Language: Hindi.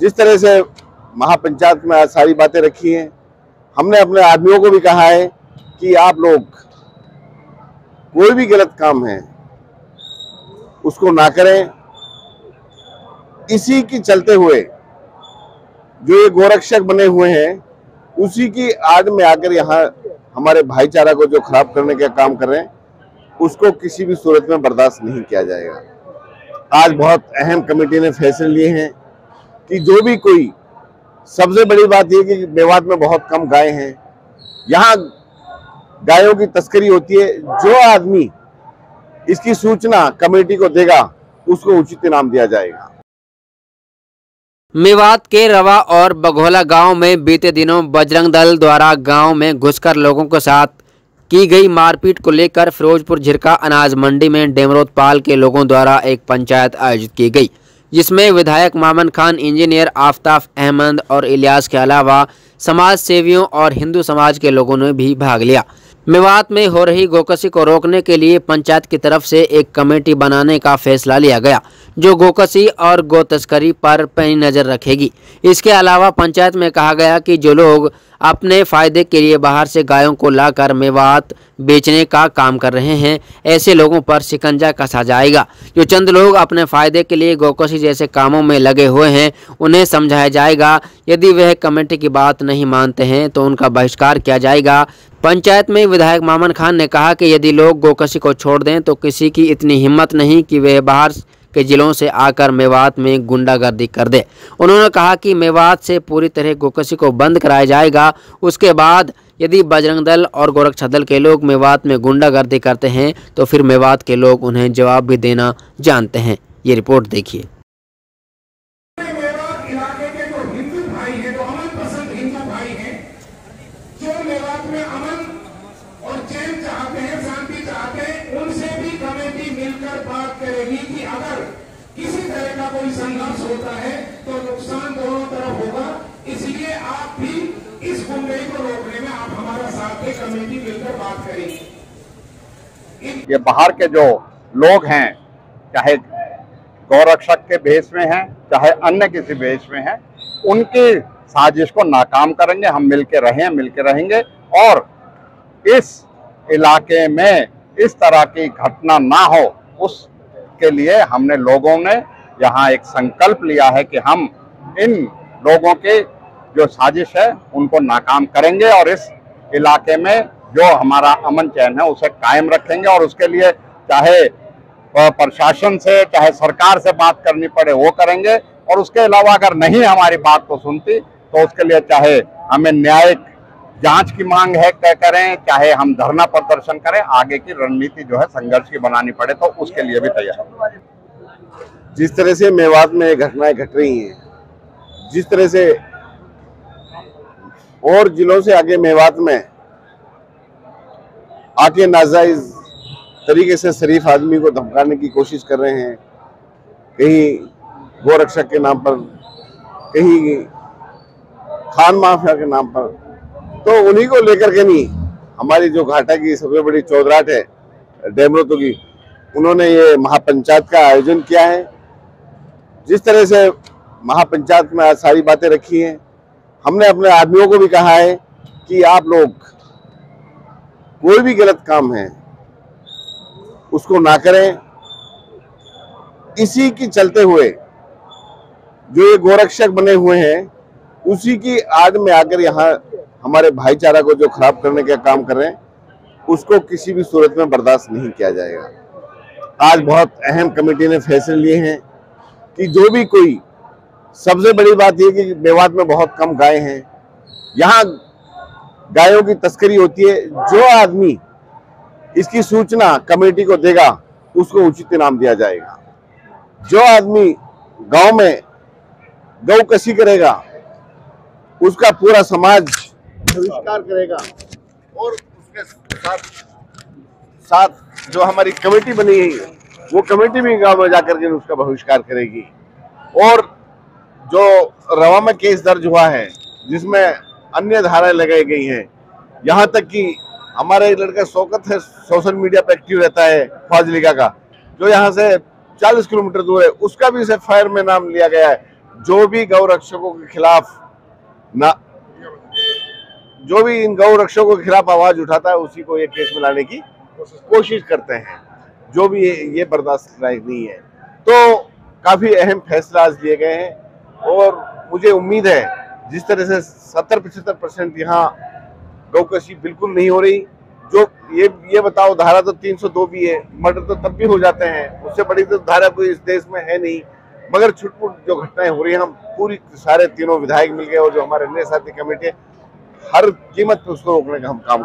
जिस तरह से महापंचायत में आज सारी बातें रखी हैं, हमने अपने आदमियों को भी कहा है कि आप लोग कोई भी गलत काम है उसको ना करें। इसी की चलते हुए जो ये गोरक्षक बने हुए हैं उसी की आड़ में आकर यहाँ हमारे भाईचारा को जो खराब करने का काम कर रहे हैं उसको किसी भी सूरत में बर्दाश्त नहीं किया जाएगा। आज बहुत अहम कमेटी ने फैसले लिए हैं कि जो भी कोई, सबसे बड़ी बात यह कि मेवात में बहुत कम गाय हैं, यहाँ गायों की तस्करी होती है। जो आदमी इसकी सूचना कमेटी को देगा उसको उचित इनाम दिया जाएगा। मेवात के रवा और बघोला गांव में बीते दिनों बजरंग दल द्वारा गांव में घुसकर लोगों के साथ की गई मारपीट को लेकर फिरोजपुर झिरका अनाज मंडी में डेमरोतपाल के लोगों द्वारा एक पंचायत आयोजित की गई, जिसमें विधायक मामन खान, इंजीनियर आफताब अहमद और इलियास के अलावा समाज सेवियों और हिंदू समाज के लोगों ने भी भाग लिया। मेवात में हो रही गोकशी को रोकने के लिए पंचायत की तरफ से एक कमेटी बनाने का फैसला लिया गया, जो गोकशी और गो तस्करी पर पैनी नजर रखेगी। इसके अलावा पंचायत में कहा गया कि जो लोग अपने फायदे के लिए बाहर से गायों को लाकर मेवात बेचने का काम कर रहे हैं, ऐसे लोगों पर शिकंजा कसा जाएगा। जो चंद लोग अपने फायदे के लिए गोकशी जैसे कामों में लगे हुए हैं उन्हें समझाया जाएगा। यदि वह कमेटी की बात नहीं मानते हैं तो उनका बहिष्कार किया जाएगा। पंचायत में विधायक मामन खान ने कहा कि यदि लोग गोकशी को छोड़ दें तो किसी की इतनी हिम्मत नहीं कि वह बाहर के जिलों से आकर मेवात में गुंडागर्दी कर दे। उन्होंने कहा कि मेवात से पूरी तरह गोकशी को बंद कराया जाएगा। उसके बाद यदि बजरंग दल और गोरक्षा दल के लोग मेवात में गुंडागर्दी करते हैं तो फिर मेवात के लोग उन्हें जवाब भी देना जानते हैं। ये रिपोर्ट देखिए। कि अगर किसी तरह का कोई संघर्ष होता है तो नुकसान दोनों तरफ होगा, इसलिए आप भी इस गुंडई को रोकने में आप हमारा साथ में कमेटी मिलकर बात करेंगे। ये बाहर के जो लोग हैं, चाहे गौरक्षक के भेष में हैं चाहे अन्य किसी भेष में हैं, उनकी साजिश को नाकाम करेंगे। हम मिलकर रहेंगे और इस इलाके में इस तरह की घटना ना हो उसके लिए हमने लोगों ने यहाँ एक संकल्प लिया है कि हम इन लोगों की जो साजिश है उनको नाकाम करेंगे और इस इलाके में जो हमारा अमन चैन है उसे कायम रखेंगे। और उसके लिए चाहे प्रशासन से चाहे सरकार से बात करनी पड़े वो करेंगे, और उसके अलावा अगर नहीं हमारी बात को सुनती तो उसके लिए चाहे हमें न्यायिक जांच की मांग है करें, चाहे हम धरना प्रदर्शन करें, आगे की रणनीति जो है संघर्ष की बनानी पड़े तो उसके लिए भी तैयार। जिस तरह से मेवात में घटनाएं घट रही हैं, जिस तरह से और जिलों से आगे मेवात में आके नाजायज तरीके से शरीफ आदमी को धमकाने की कोशिश कर रहे हैं, कहीं गोरक्षक के नाम पर, कहीं खान माफिया के नाम पर, तो उन्हीं को लेकर के नहीं, हमारी जो घाटा की सबसे बड़ी चौधराहट है डेमरोतो की, उन्होंने ये महापंचायत का आयोजन किया है। जिस तरह से महापंचायत में आज सारी बातें रखी हैं, हमने अपने आदमियों को भी कहा है कि आप लोग कोई भी गलत काम है उसको ना करें। इसी की चलते हुए जो ये गोरक्षक बने हुए हैं उसी की आड़ में आकर यहाँ हमारे भाईचारा को जो खराब करने का काम कर रहे हैं उसको किसी भी सूरत में बर्दाश्त नहीं किया जाएगा। आज बहुत अहम कमेटी ने फैसले लिए हैं कि जो भी कोई, सबसे बड़ी बात यह कि मेवात में बहुत कम गाय हैं, यहाँ गायों की तस्करी होती है। जो आदमी इसकी सूचना कमेटी को देगा उसको उचित इनाम दिया जाएगा। जो आदमी गांव में गौ कशी करेगा उसका पूरा समाज बहिष्कार करेगा, और उसके साथ जो हमारी कमेटी बनी है वो कमेटी भी गांव में जाकर के उसका बहिष्कार करेगी। और जो रवा में केस दर्ज हुआ है जिसमें अन्य धाराएं लगाई गई हैं, यहाँ तक कि हमारा एक लड़का शौकत है, सोशल मीडिया पे एक्टिव रहता है, फाजिलिका का, जो यहाँ से 40 किलोमीटर दूर है, उसका भी एफआईआर में नाम लिया गया है। जो भी गौ रक्षकों के खिलाफ ना जो भी इन गौ रक्षकों के खिलाफ आवाज उठाता है उसी को ये केस में लाने की कोशिश करते हैं, जो भी ये बर्दाश्त लायक नहीं है। तो काफी अहम फैसला आज लिए गए हैं और मुझे उम्मीद है जिस तरह से 70-75% यहाँ गौकशी बिल्कुल नहीं हो रही। जो ये बताओ, धारा तो 302 भी है, मर्डर तो तब भी हो जाते हैं, उससे बड़ी तो धारा कोई इस देश में है नहीं, मगर छुटपुट जो घटनाएं हो रही हैं, हम पूरी सारे तीनों विधायक मिल गए और जो हमारे अन्य साथी कमेटी है, हर कीमत पर उसको रोकने का हम काम